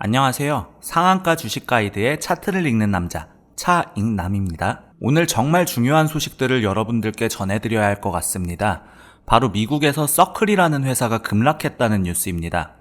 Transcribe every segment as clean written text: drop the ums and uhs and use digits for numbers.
안녕하세요. 상한가 주식 가이드의 차트를 읽는 남자 차익남입니다. 오늘 정말 중요한 소식들을 여러분들께 전해드려야 할 것 같습니다. 바로 미국에서 서클이라는 회사가 급락했다는 뉴스입니다.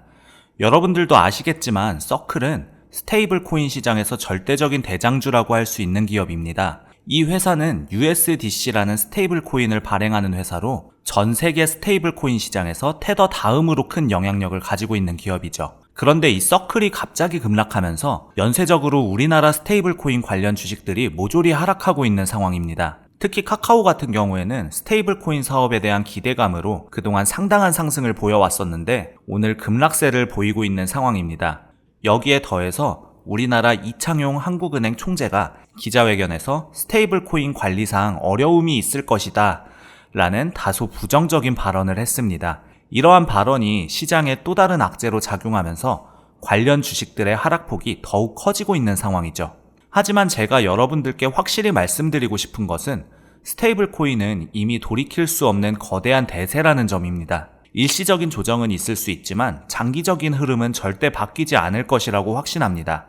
여러분들도 아시겠지만 서클은 스테이블 코인 시장에서 절대적인 대장주라고 할 수 있는 기업입니다. 이 회사는 USDC라는 스테이블 코인을 발행하는 회사로 전 세계 스테이블 코인 시장에서 테더 다음으로 큰 영향력을 가지고 있는 기업이죠. 그런데 이 서클이 갑자기 급락하면서 연쇄적으로 우리나라 스테이블 코인 관련 주식들이 모조리 하락하고 있는 상황입니다. 특히 카카오 같은 경우에는 스테이블 코인 사업에 대한 기대감으로 그동안 상당한 상승을 보여왔었는데 오늘 급락세를 보이고 있는 상황입니다. 여기에 더해서 우리나라 이창용 한국은행 총재가 기자회견에서 스테이블 코인 관리상 어려움이 있을 것이다 라는 다소 부정적인 발언을 했습니다. 이러한 발언이 시장에 또 다른 악재로 작용하면서 관련 주식들의 하락폭이 더욱 커지고 있는 상황이죠. 하지만 제가 여러분들께 확실히 말씀드리고 싶은 것은 스테이블 코인은 이미 돌이킬 수 없는 거대한 대세라는 점입니다. 일시적인 조정은 있을 수 있지만 장기적인 흐름은 절대 바뀌지 않을 것이라고 확신합니다.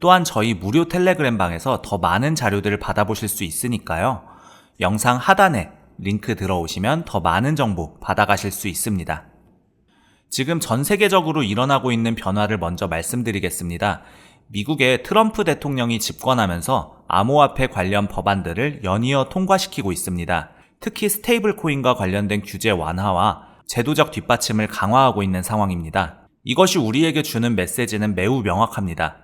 또한 저희 무료 텔레그램 방에서 더 많은 자료들을 받아보실 수 있으니까요. 영상 하단에 링크 들어오시면 더 많은 정보 받아가실 수 있습니다. 지금 전 세계적으로 일어나고 있는 변화를 먼저 말씀드리겠습니다. 미국의 트럼프 대통령이 집권하면서 암호화폐 관련 법안들을 연이어 통과시키고 있습니다. 특히 스테이블 코인과 관련된 규제 완화와 제도적 뒷받침을 강화하고 있는 상황입니다. 이것이 우리에게 주는 메시지는 매우 명확합니다.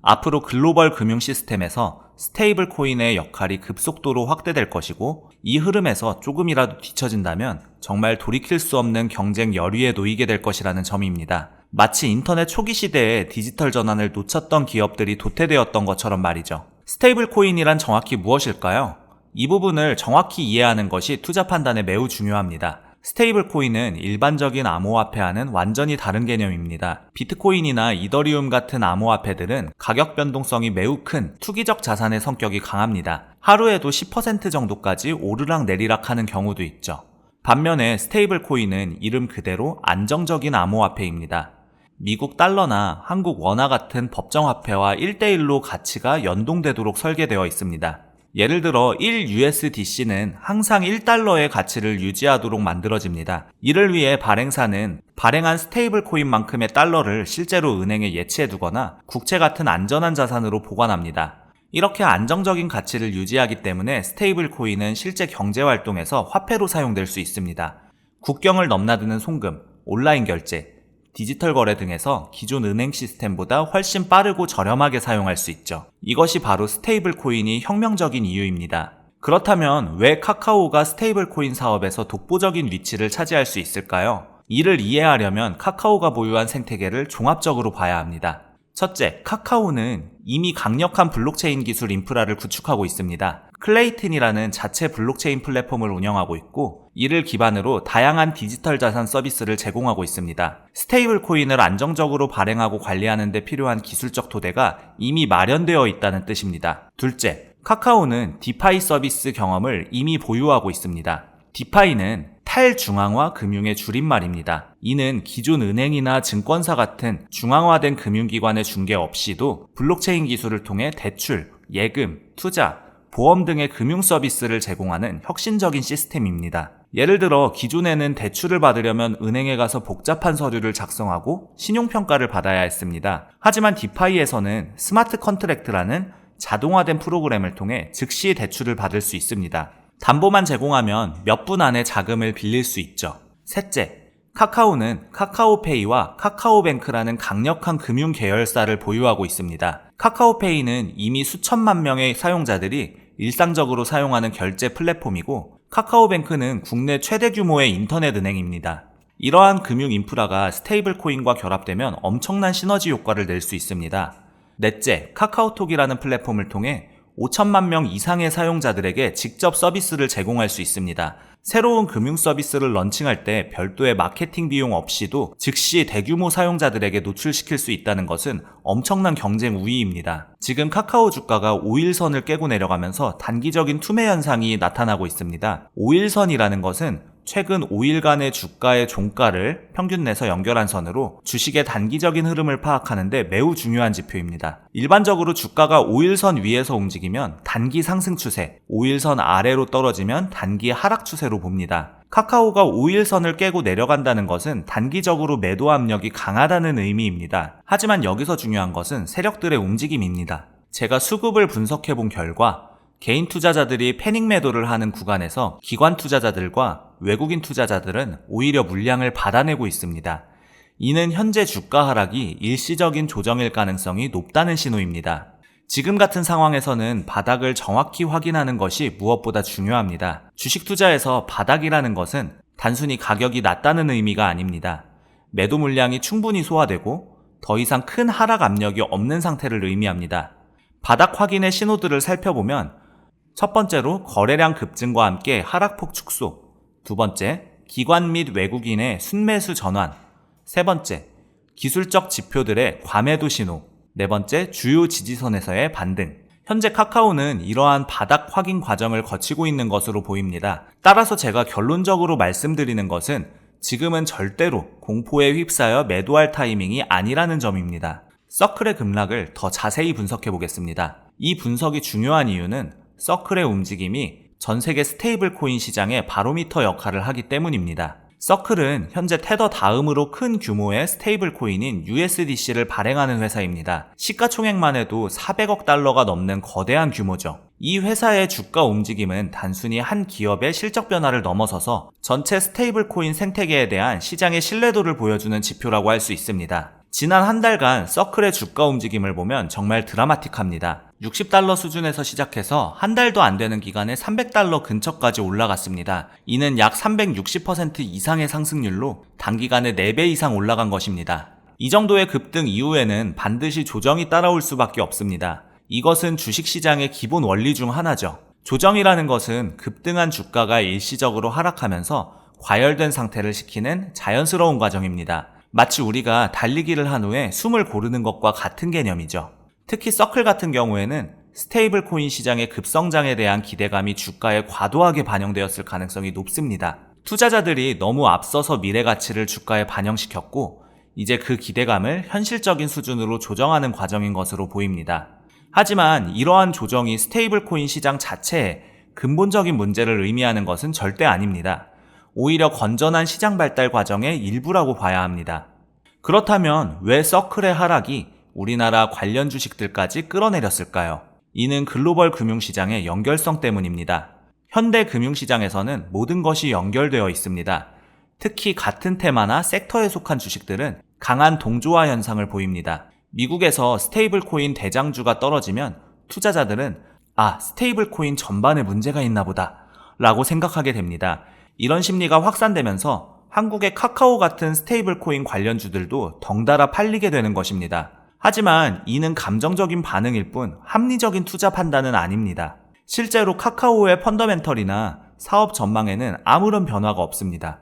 앞으로 글로벌 금융 시스템에서 스테이블 코인의 역할이 급속도로 확대될 것이고 이 흐름에서 조금이라도 뒤처진다면 정말 돌이킬 수 없는 경쟁 열의에 놓이게 될 것이라는 점입니다. 마치 인터넷 초기 시대에 디지털 전환을 놓쳤던 기업들이 도태되었던 것처럼 말이죠. 스테이블 코인이란 정확히 무엇일까요? 이 부분을 정확히 이해하는 것이 투자 판단에 매우 중요합니다. 스테이블 코인은 일반적인 암호화폐와는 완전히 다른 개념입니다. 비트코인이나 이더리움 같은 암호화폐들은 가격 변동성이 매우 큰 투기적 자산의 성격이 강합니다. 하루에도 10% 정도까지 오르락 내리락 하는 경우도 있죠. 반면에 스테이블 코인은 이름 그대로 안정적인 암호화폐입니다. 미국 달러나 한국 원화 같은 법정화폐와 1대1로 가치가 연동되도록 설계되어 있습니다. 예를 들어 1USDC는 항상 1달러의 가치를 유지하도록 만들어집니다. 이를 위해 발행사는 발행한 스테이블 코인만큼의 달러를 실제로 은행에 예치해두거나 국채 같은 안전한 자산으로 보관합니다. 이렇게 안정적인 가치를 유지하기 때문에 스테이블 코인은 실제 경제활동에서 화폐로 사용될 수 있습니다. 국경을 넘나드는 송금, 온라인 결제, 디지털 거래 등에서 기존 은행 시스템보다 훨씬 빠르고 저렴하게 사용할 수 있죠. 이것이 바로 스테이블 코인이 혁명적인 이유입니다. 그렇다면 왜 카카오가 스테이블 코인 사업에서 독보적인 위치를 차지할 수 있을까요? 이를 이해하려면 카카오가 보유한 생태계를 종합적으로 봐야 합니다. 첫째, 카카오는 이미 강력한 블록체인 기술 인프라를 구축하고 있습니다. 클레이튼이라는 자체 블록체인 플랫폼을 운영하고 있고 이를 기반으로 다양한 디지털 자산 서비스를 제공하고 있습니다. 스테이블 코인을 안정적으로 발행하고 관리하는 데 필요한 기술적 토대가 이미 마련되어 있다는 뜻입니다. 둘째, 카카오는 디파이 서비스 경험을 이미 보유하고 있습니다. 디파이는 탈중앙화 금융의 줄임말입니다. 이는 기존 은행이나 증권사 같은 중앙화된 금융기관의 중개 없이도 블록체인 기술을 통해 대출, 예금, 투자, 보험 등의 금융 서비스를 제공하는 혁신적인 시스템입니다. 예를 들어 기존에는 대출을 받으려면 은행에 가서 복잡한 서류를 작성하고 신용평가를 받아야 했습니다. 하지만 디파이에서는 스마트 컨트랙트라는 자동화된 프로그램을 통해 즉시 대출을 받을 수 있습니다. 담보만 제공하면 몇 분 안에 자금을 빌릴 수 있죠. 셋째, 카카오는 카카오페이와 카카오뱅크라는 강력한 금융 계열사를 보유하고 있습니다. 카카오페이는 이미 수천만 명의 사용자들이 일상적으로 사용하는 결제 플랫폼이고 카카오뱅크는 국내 최대 규모의 인터넷 은행입니다. 이러한 금융 인프라가 스테이블 코인과 결합되면 엄청난 시너지 효과를 낼 수 있습니다. 넷째, 카카오톡이라는 플랫폼을 통해 5천만 명 이상의 사용자들에게 직접 서비스를 제공할 수 있습니다. 새로운 금융 서비스를 런칭할 때 별도의 마케팅 비용 없이도 즉시 대규모 사용자들에게 노출시킬 수 있다는 것은 엄청난 경쟁 우위입니다. 지금 카카오 주가가 5일선을 깨고 내려가면서 단기적인 투매 현상이 나타나고 있습니다. 5일선이라는 것은 최근 5일간의 주가의 종가를 평균 내서 연결한 선으로 주식의 단기적인 흐름을 파악하는데 매우 중요한 지표입니다. 일반적으로 주가가 5일선 위에서 움직이면 단기 상승 추세, 5일선 아래로 떨어지면 단기 하락 추세로 봅니다. 카카오가 5일선을 깨고 내려간다는 것은 단기적으로 매도 압력이 강하다는 의미입니다. 하지만 여기서 중요한 것은 세력들의 움직임입니다. 제가 수급을 분석해 본 결과 개인 투자자들이 패닉 매도를 하는 구간에서 기관 투자자들과 외국인 투자자들은 오히려 물량을 받아내고 있습니다. 이는 현재 주가 하락이 일시적인 조정일 가능성이 높다는 신호입니다. 지금 같은 상황에서는 바닥을 정확히 확인하는 것이 무엇보다 중요합니다. 주식 투자에서 바닥이라는 것은 단순히 가격이 낮다는 의미가 아닙니다. 매도 물량이 충분히 소화되고 더 이상 큰 하락 압력이 없는 상태를 의미합니다. 바닥 확인의 신호들을 살펴보면 첫 번째로 거래량 급증과 함께 하락폭 축소, 두 번째, 기관 및 외국인의 순매수 전환, 세 번째, 기술적 지표들의 과매도 신호, 네 번째, 주요 지지선에서의 반등. 현재 카카오는 이러한 바닥 확인 과정을 거치고 있는 것으로 보입니다. 따라서 제가 결론적으로 말씀드리는 것은 지금은 절대로 공포에 휩싸여 매도할 타이밍이 아니라는 점입니다. 서클의 급락을 더 자세히 분석해 보겠습니다. 이 분석이 중요한 이유는 서클의 움직임이 전 세계 스테이블 코인 시장의 바로미터 역할을 하기 때문입니다. 서클은 현재 테더 다음으로 큰 규모의 스테이블 코인인 USDC를 발행하는 회사입니다. 시가총액만 해도 400억 달러가 넘는 거대한 규모죠. 이 회사의 주가 움직임은 단순히 한 기업의 실적 변화를 넘어서서 전체 스테이블 코인 생태계에 대한 시장의 신뢰도를 보여주는 지표라고 할 수 있습니다. 지난 한 달간 서클의 주가 움직임을 보면 정말 드라마틱합니다. 60달러 수준에서 시작해서 한 달도 안 되는 기간에 300달러 근처까지 올라갔습니다. 이는 약 360% 이상의 상승률로 단기간에 4배 이상 올라간 것입니다. 이 정도의 급등 이후에는 반드시 조정이 따라올 수밖에 없습니다. 이것은 주식시장의 기본 원리 중 하나죠. 조정이라는 것은 급등한 주가가 일시적으로 하락하면서 과열된 상태를 시키는 자연스러운 과정입니다. 마치 우리가 달리기를 한 후에 숨을 고르는 것과 같은 개념이죠. 특히 서클 같은 경우에는 스테이블 코인 시장의 급성장에 대한 기대감이 주가에 과도하게 반영되었을 가능성이 높습니다. 투자자들이 너무 앞서서 미래 가치를 주가에 반영시켰고 이제 그 기대감을 현실적인 수준으로 조정하는 과정인 것으로 보입니다. 하지만 이러한 조정이 스테이블 코인 시장 자체에 근본적인 문제를 의미하는 것은 절대 아닙니다. 오히려 건전한 시장 발달 과정의 일부라고 봐야 합니다. 그렇다면 왜 서클의 하락이 우리나라 관련 주식들까지 끌어내렸을까요? 이는 글로벌 금융시장의 연결성 때문입니다. 현대 금융시장에서는 모든 것이 연결되어 있습니다. 특히 같은 테마나 섹터에 속한 주식들은 강한 동조화 현상을 보입니다. 미국에서 스테이블 코인 대장주가 떨어지면 투자자들은 스테이블 코인 전반에 문제가 있나 보다 라고 생각하게 됩니다. 이런 심리가 확산되면서 한국의 카카오 같은 스테이블 코인 관련주들도 덩달아 팔리게 되는 것입니다. 하지만 이는 감정적인 반응일 뿐 합리적인 투자 판단은 아닙니다. 실제로 카카오의 펀더멘털이나 사업 전망에는 아무런 변화가 없습니다.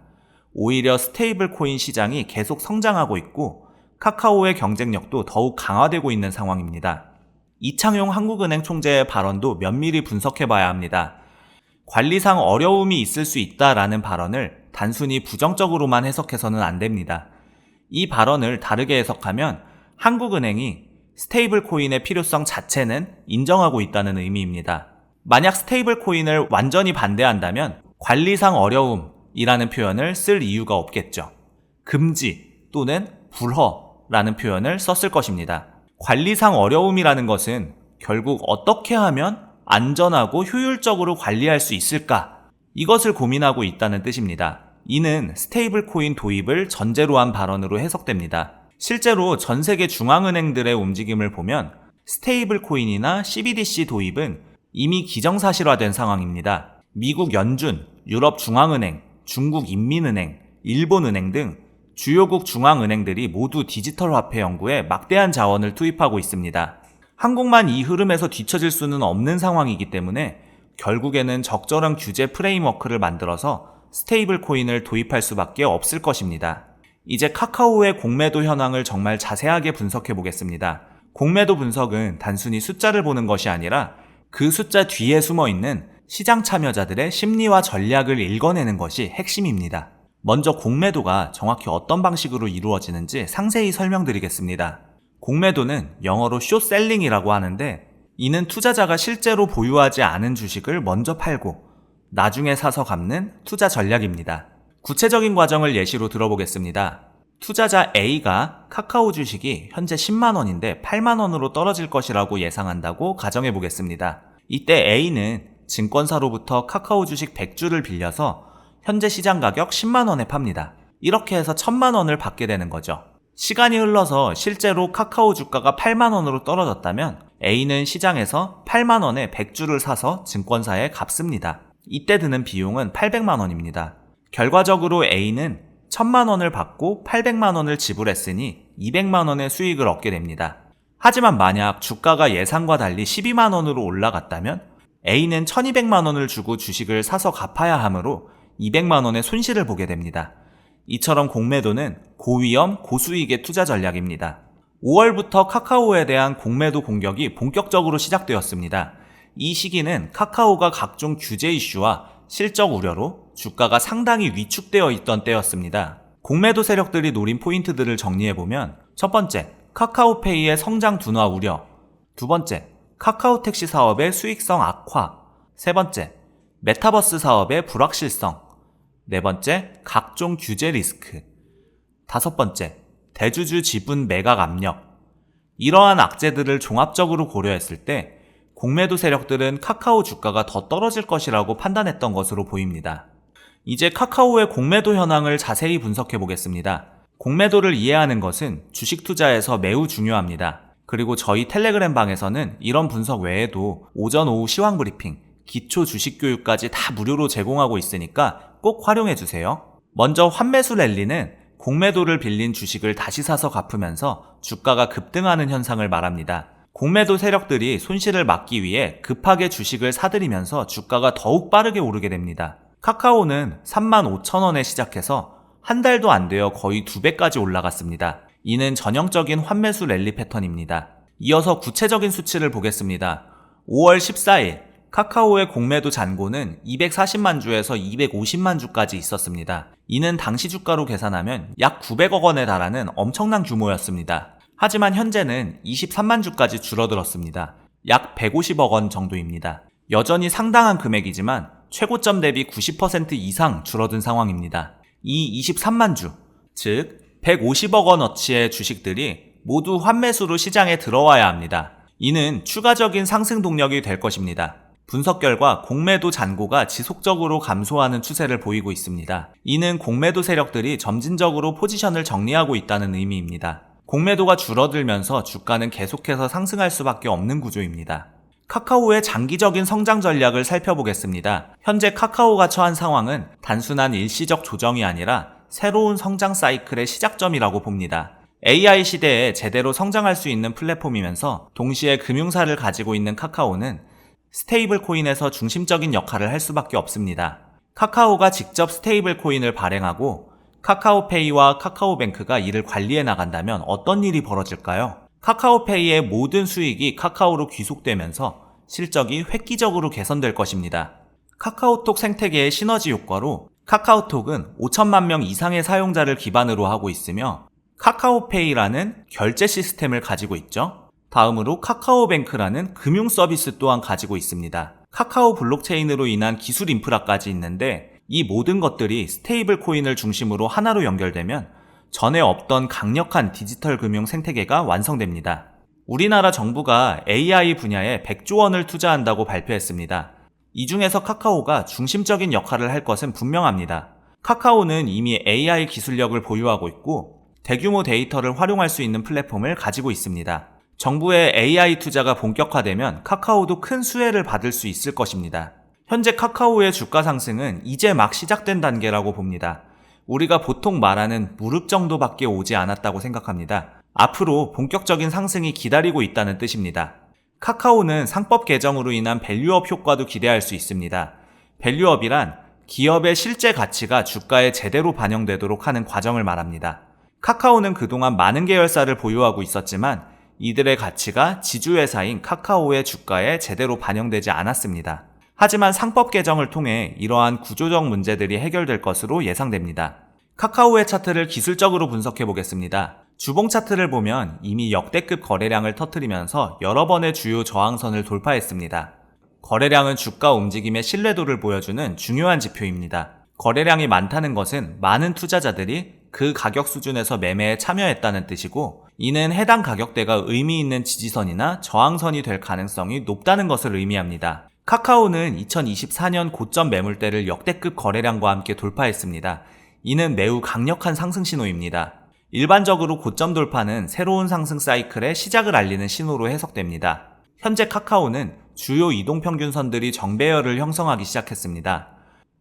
오히려 스테이블 코인 시장이 계속 성장하고 있고 카카오의 경쟁력도 더욱 강화되고 있는 상황입니다. 이창용 한국은행 총재의 발언도 면밀히 분석해봐야 합니다. 관리상 어려움이 있을 수 있다라는 발언을 단순히 부정적으로만 해석해서는 안 됩니다. 이 발언을 다르게 해석하면 한국은행이 스테이블 코인의 필요성 자체는 인정하고 있다는 의미입니다. 만약 스테이블 코인을 완전히 반대한다면 관리상 어려움이라는 표현을 쓸 이유가 없겠죠. 금지 또는 불허라는 표현을 썼을 것입니다. 관리상 어려움이라는 것은 결국 어떻게 하면 안전하고 효율적으로 관리할 수 있을까? 이것을 고민하고 있다는 뜻입니다. 이는 스테이블 코인 도입을 전제로 한 발언으로 해석됩니다. 실제로 전 세계 중앙은행들의 움직임을 보면 스테이블 코인이나 CBDC 도입은 이미 기정사실화된 상황입니다. 미국 연준, 유럽 중앙은행, 중국 인민은행, 일본은행 등 주요국 중앙은행들이 모두 디지털 화폐 연구에 막대한 자원을 투입하고 있습니다. 한국만 이 흐름에서 뒤처질 수는 없는 상황이기 때문에 결국에는 적절한 규제 프레임워크를 만들어서 스테이블 코인을 도입할 수밖에 없을 것입니다. 이제 카카오의 공매도 현황을 정말 자세하게 분석해 보겠습니다. 공매도 분석은 단순히 숫자를 보는 것이 아니라 그 숫자 뒤에 숨어 있는 시장 참여자들의 심리와 전략을 읽어내는 것이 핵심입니다. 먼저 공매도가 정확히 어떤 방식으로 이루어지는지 상세히 설명드리겠습니다. 공매도는 영어로 숏셀링이라고 하는데, 이는 투자자가 실제로 보유하지 않은 주식을 먼저 팔고 나중에 사서 갚는 투자 전략입니다. 구체적인 과정을 예시로 들어보겠습니다. 투자자 A가 카카오 주식이 현재 10만원인데 8만원으로 떨어질 것이라고 예상한다고 가정해 보겠습니다. 이때 A는 증권사로부터 카카오 주식 100주를 빌려서 현재 시장 가격 10만원에 팝니다. 이렇게 해서 1000만원을 받게 되는 거죠. 시간이 흘러서 실제로 카카오 주가가 8만원으로 떨어졌다면 A는 시장에서 8만원에 100주를 사서 증권사에 갚습니다. 이때 드는 비용은 800만원입니다. 결과적으로 A는 1000만원을 받고 800만원을 지불했으니 200만원의 수익을 얻게 됩니다. 하지만 만약 주가가 예상과 달리 12만원으로 올라갔다면 A는 1200만원을 주고 주식을 사서 갚아야 하므로 200만원의 손실을 보게 됩니다. 이처럼 공매도는 고위험, 고수익의 투자 전략입니다. 5월부터 카카오에 대한 공매도 공격이 본격적으로 시작되었습니다. 이 시기는 카카오가 각종 규제 이슈와 실적 우려로 주가가 상당히 위축되어 있던 때였습니다. 공매도 세력들이 노린 포인트들을 정리해보면, 첫 번째, 카카오페이의 성장 둔화 우려. 두 번째, 카카오 택시 사업의 수익성 악화. 세 번째, 메타버스 사업의 불확실성. 네 번째, 각종 규제 리스크. 다섯 번째, 대주주 지분 매각 압력. 이러한 악재들을 종합적으로 고려했을 때 공매도 세력들은 카카오 주가가 더 떨어질 것이라고 판단했던 것으로 보입니다. 이제 카카오의 공매도 현황을 자세히 분석해 보겠습니다. 공매도를 이해하는 것은 주식 투자에서 매우 중요합니다. 그리고 저희 텔레그램 방에서는 이런 분석 외에도 오전 오후 시황 브리핑, 기초 주식 교육까지 다 무료로 제공하고 있으니까 꼭 활용해 주세요. 먼저 환매수 랠리는 공매도를 빌린 주식을 다시 사서 갚으면서 주가가 급등하는 현상을 말합니다. 공매도 세력들이 손실을 막기 위해 급하게 주식을 사들이면서 주가가 더욱 빠르게 오르게 됩니다. 카카오는 35,000원에 시작해서 한 달도 안 되어 거의 2배까지 올라갔습니다. 이는 전형적인 환매수 랠리 패턴입니다. 이어서 구체적인 수치를 보겠습니다. 5월 14일 카카오의 공매도 잔고는 240만 주에서 250만 주까지 있었습니다. 이는 당시 주가로 계산하면 약 900억 원에 달하는 엄청난 규모였습니다. 하지만 현재는 23만 주까지 줄어들었습니다. 약 150억 원 정도입니다. 여전히 상당한 금액이지만 최고점 대비 90% 이상 줄어든 상황입니다. 이 23만 주, 즉 150억 원어치의 주식들이 모두 환매수로 시장에 들어와야 합니다. 이는 추가적인 상승 동력이 될 것입니다. 분석 결과 공매도 잔고가 지속적으로 감소하는 추세를 보이고 있습니다. 이는 공매도 세력들이 점진적으로 포지션을 정리하고 있다는 의미입니다. 공매도가 줄어들면서 주가는 계속해서 상승할 수밖에 없는 구조입니다. 카카오의 장기적인 성장 전략을 살펴보겠습니다. 현재 카카오가 처한 상황은 단순한 일시적 조정이 아니라 새로운 성장 사이클의 시작점이라고 봅니다. AI 시대에 제대로 성장할 수 있는 플랫폼이면서 동시에 금융사를 가지고 있는 카카오는 스테이블 코인에서 중심적인 역할을 할 수밖에 없습니다. 카카오가 직접 스테이블 코인을 발행하고 카카오페이와 카카오뱅크가 이를 관리해 나간다면 어떤 일이 벌어질까요? 카카오페이의 모든 수익이 카카오로 귀속되면서 실적이 획기적으로 개선될 것입니다. 카카오톡 생태계의 시너지 효과로 카카오톡은 5천만 명 이상의 사용자를 기반으로 하고 있으며 카카오페이라는 결제 시스템을 가지고 있죠. 다음으로 카카오뱅크라는 금융 서비스 또한 가지고 있습니다. 카카오 블록체인으로 인한 기술 인프라까지 있는데 이 모든 것들이 스테이블 코인을 중심으로 하나로 연결되면 전에 없던 강력한 디지털 금융 생태계가 완성됩니다. 우리나라 정부가 AI 분야에 100조 원을 투자한다고 발표했습니다. 이 중에서 카카오가 중심적인 역할을 할 것은 분명합니다. 카카오는 이미 AI 기술력을 보유하고 있고 대규모 데이터를 활용할 수 있는 플랫폼을 가지고 있습니다. 정부의 AI 투자가 본격화되면 카카오도 큰 수혜를 받을 수 있을 것입니다. 현재 카카오의 주가 상승은 이제 막 시작된 단계라고 봅니다. 우리가 보통 말하는 무릎 정도밖에 오지 않았다고 생각합니다. 앞으로 본격적인 상승이 기다리고 있다는 뜻입니다. 카카오는 상법 개정으로 인한 밸류업 효과도 기대할 수 있습니다. 밸류업이란 기업의 실제 가치가 주가에 제대로 반영되도록 하는 과정을 말합니다. 카카오는 그동안 많은 계열사를 보유하고 있었지만 이들의 가치가 지주회사인 카카오의 주가에 제대로 반영되지 않았습니다. 하지만 상법 개정을 통해 이러한 구조적 문제들이 해결될 것으로 예상됩니다. 카카오의 차트를 기술적으로 분석해 보겠습니다. 주봉 차트를 보면 이미 역대급 거래량을 터뜨리면서 여러 번의 주요 저항선을 돌파했습니다. 거래량은 주가 움직임의 신뢰도를 보여주는 중요한 지표입니다. 거래량이 많다는 것은 많은 투자자들이 그 가격 수준에서 매매에 참여했다는 뜻이고, 이는 해당 가격대가 의미 있는 지지선이나 저항선이 될 가능성이 높다는 것을 의미합니다. 카카오는 2024년 고점 매물대를 역대급 거래량과 함께 돌파했습니다. 이는 매우 강력한 상승 신호입니다. 일반적으로 고점 돌파는 새로운 상승 사이클의 시작을 알리는 신호로 해석됩니다. 현재 카카오는 주요 이동평균선들이 정배열을 형성하기 시작했습니다.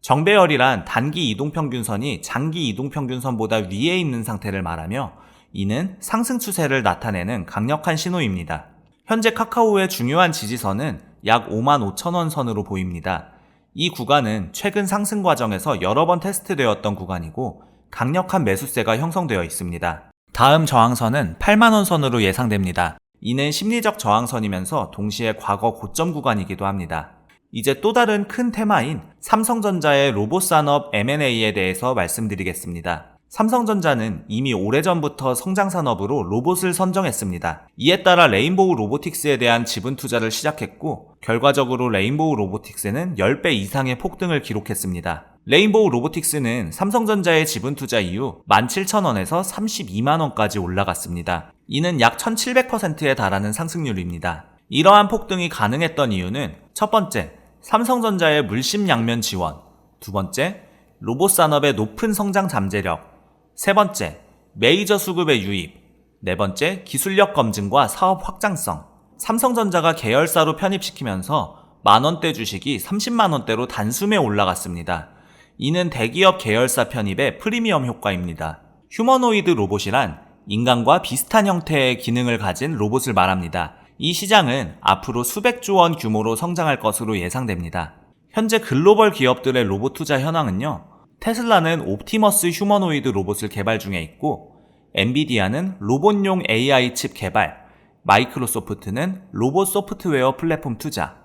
정배열이란 단기 이동평균선이 장기 이동평균선보다 위에 있는 상태를 말하며, 이는 상승 추세를 나타내는 강력한 신호입니다. 현재 카카오의 중요한 지지선은 약 55,000원 선으로 보입니다. 이 구간은 최근 상승 과정에서 여러 번 테스트되었던 구간이고 강력한 매수세가 형성되어 있습니다. 다음 저항선은 80,000원 선으로 예상됩니다. 이는 심리적 저항선이면서 동시에 과거 고점 구간이기도 합니다. 이제 또 다른 큰 테마인 삼성전자의 로봇 산업 M&A에 대해서 말씀드리겠습니다. 삼성전자는 이미 오래전부터 성장산업으로 로봇을 선정했습니다. 이에 따라 레인보우 로보틱스에 대한 지분 투자를 시작했고, 결과적으로 레인보우 로보틱스는 10배 이상의 폭등을 기록했습니다. 레인보우 로보틱스는 삼성전자의 지분 투자 이후 17,000원에서 32만원까지 올라갔습니다. 이는 약 1700%에 달하는 상승률입니다. 이러한 폭등이 가능했던 이유는 첫 번째, 삼성전자의 물심양면 지원, 두 번째, 로봇 산업의 높은 성장 잠재력, 세 번째, 메이저 수급의 유입, 네 번째, 기술력 검증과 사업 확장성. 삼성전자가 계열사로 편입시키면서 만원대 주식이 30만원대로 단숨에 올라갔습니다. 이는 대기업 계열사 편입의 프리미엄 효과입니다. 휴머노이드 로봇이란 인간과 비슷한 형태의 기능을 가진 로봇을 말합니다. 이 시장은 앞으로 수백조 원 규모로 성장할 것으로 예상됩니다. 현재 글로벌 기업들의 로봇 투자 현황은요, 테슬라는 옵티머스 휴머노이드 로봇을 개발 중에 있고, 엔비디아는 로봇용 AI 칩 개발, 마이크로소프트는 로봇 소프트웨어 플랫폼 투자,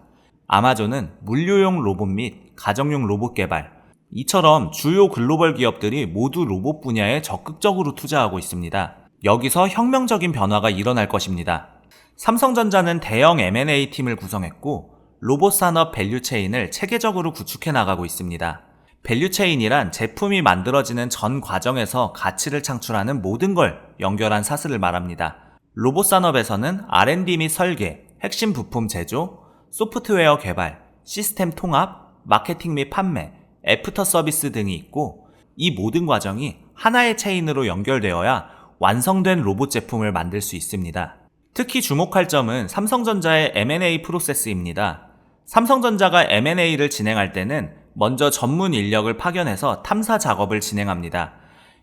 아마존은 물류용 로봇 및 가정용 로봇 개발, 이처럼 주요 글로벌 기업들이 모두 로봇 분야에 적극적으로 투자하고 있습니다. 여기서 혁명적인 변화가 일어날 것입니다. 삼성전자는 대형 M&A 팀을 구성했고, 로봇 산업 밸류체인을 체계적으로 구축해 나가고 있습니다. 밸류체인이란 제품이 만들어지는 전 과정에서 가치를 창출하는 모든 걸 연결한 사슬을 말합니다. 로봇 산업에서는 R&D 및 설계, 핵심 부품 제조, 소프트웨어 개발, 시스템 통합, 마케팅 및 판매, 애프터 서비스 등이 있고, 이 모든 과정이 하나의 체인으로 연결되어야 완성된 로봇 제품을 만들 수 있습니다. 특히 주목할 점은 삼성전자의 M&A 프로세스입니다. 삼성전자가 M&A를 진행할 때는 먼저 전문 인력을 파견해서 탐사 작업을 진행합니다.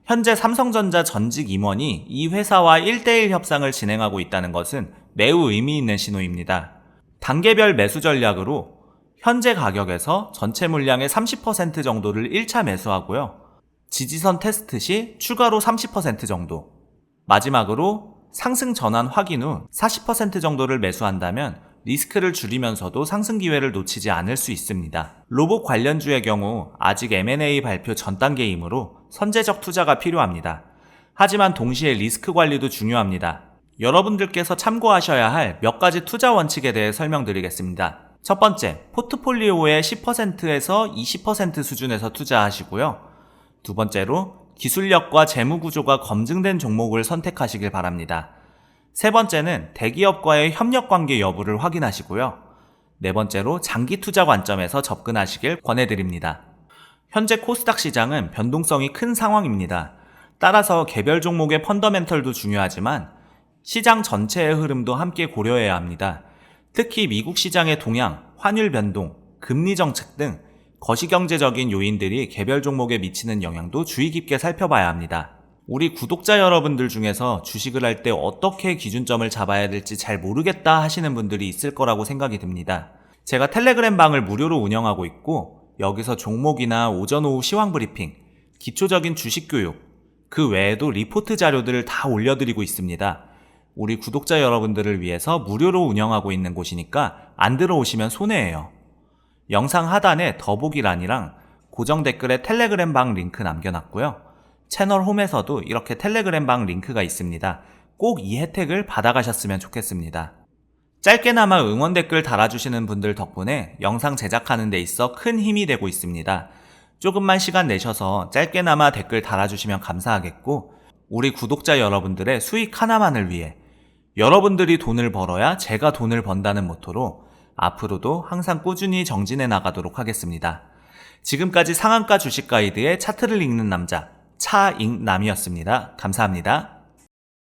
현재 삼성전자 전직 임원이 이 회사와 1대1 협상을 진행하고 있다는 것은 매우 의미 있는 신호입니다. 단계별 매수 전략으로 현재 가격에서 전체 물량의 30% 정도를 1차 매수하고요. 지지선 테스트 시 추가로 30% 정도. 마지막으로 상승 전환 확인 후 40% 정도를 매수한다면 리스크를 줄이면서도 상승 기회를 놓치지 않을 수 있습니다. 로봇 관련주의 경우 아직 M&A 발표 전 단계이므로 선제적 투자가 필요합니다. 하지만 동시에 리스크 관리도 중요합니다. 여러분들께서 참고하셔야 할 몇 가지 투자 원칙에 대해 설명드리겠습니다. 첫 번째, 포트폴리오의 10%에서 20% 수준에서 투자하시고요. 두 번째로, 기술력과 재무 구조가 검증된 종목을 선택하시길 바랍니다. 세 번째는 대기업과의 협력 관계 여부를 확인하시고요. 네 번째로 장기 투자 관점에서 접근하시길 권해드립니다. 현재 코스닥 시장은 변동성이 큰 상황입니다. 따라서 개별 종목의 펀더멘털도 중요하지만 시장 전체의 흐름도 함께 고려해야 합니다. 특히 미국 시장의 동향, 환율 변동, 금리 정책 등 거시경제적인 요인들이 개별 종목에 미치는 영향도 주의 깊게 살펴봐야 합니다. 우리 구독자 여러분들 중에서 주식을 할 때 어떻게 기준점을 잡아야 될지 잘 모르겠다 하시는 분들이 있을 거라고 생각이 듭니다. 제가 텔레그램 방을 무료로 운영하고 있고, 여기서 종목이나 오전 오후 시황 브리핑, 기초적인 주식 교육, 그 외에도 리포트 자료들을 다 올려드리고 있습니다. 우리 구독자 여러분들을 위해서 무료로 운영하고 있는 곳이니까 안 들어오시면 손해예요. 영상 하단에 더보기란이랑 고정 댓글에 텔레그램 방 링크 남겨놨고요. 채널 홈에서도 이렇게 텔레그램 방 링크가 있습니다. 꼭 이 혜택을 받아가셨으면 좋겠습니다. 짧게나마 응원 댓글 달아주시는 분들 덕분에 영상 제작하는 데 있어 큰 힘이 되고 있습니다. 조금만 시간 내셔서 짧게나마 댓글 달아주시면 감사하겠고, 우리 구독자 여러분들의 수익 하나만을 위해 여러분들이 돈을 벌어야 제가 돈을 번다는 모토로 앞으로도 항상 꾸준히 정진해 나가도록 하겠습니다. 지금까지 상한가 주식 가이드의 차트를 읽는 남자 차익남이었습니다. 감사합니다.